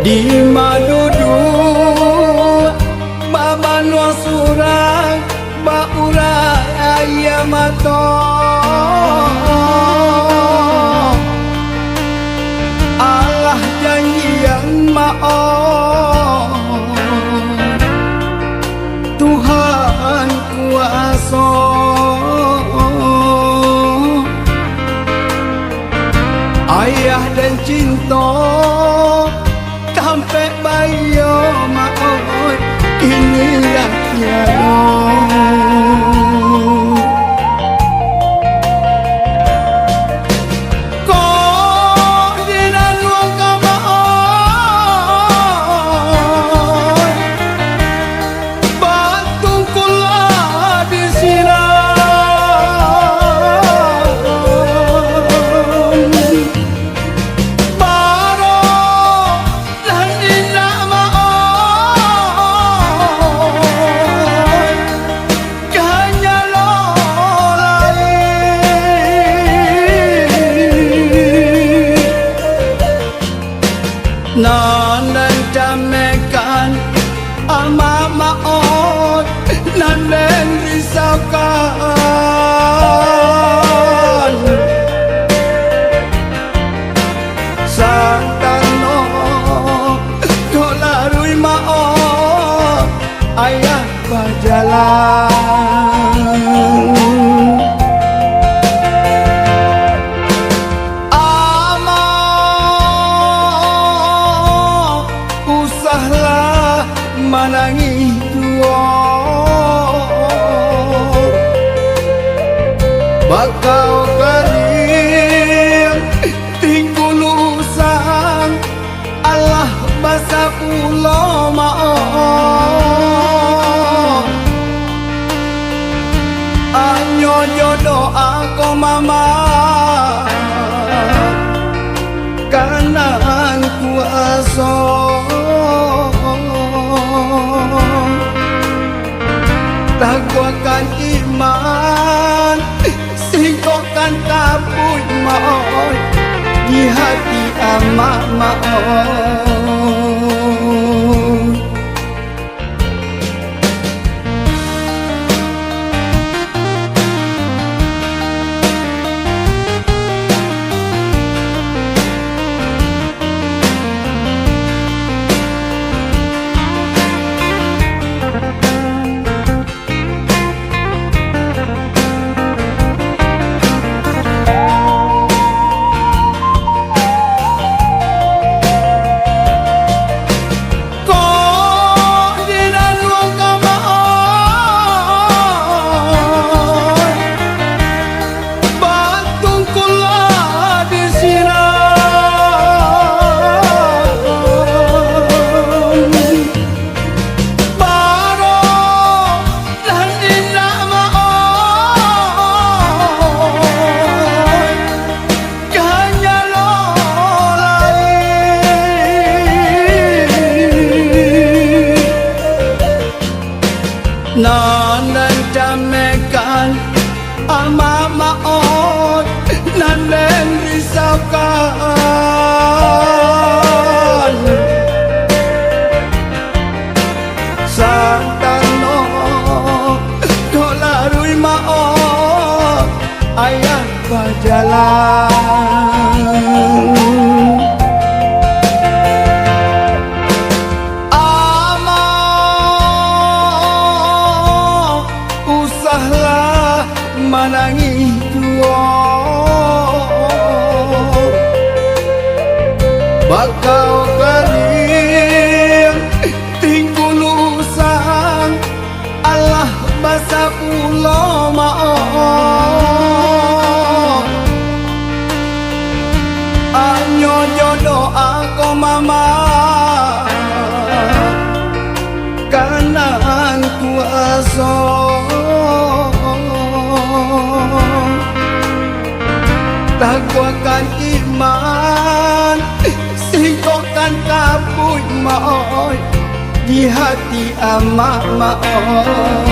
di madudu babanwa surang baura ayamato Allah janji yang maaf Tuhan kuasa ayah dan cinta sampai bayo maoi inilah tiada kok dinan wong kamaoi batung kula nan jamekan ama maot nan risaukan santano dolarui maot ayah berjalan manangi dua bakau kering tinggulusan Allah basa pulau maaf anyo jodoh aku mama kanan kuasa takwakan iman singkokkan kabut maut di hati amak maut nan jamekan ama maot nan risaukan santano dolarui maot ayah berjalan manangi dua bakau kering tinggulusan Allah basa pulau maaf anyo jodoh aku mama kanan kuasa takwakan iman singkokkan kabut maut di hati amak maut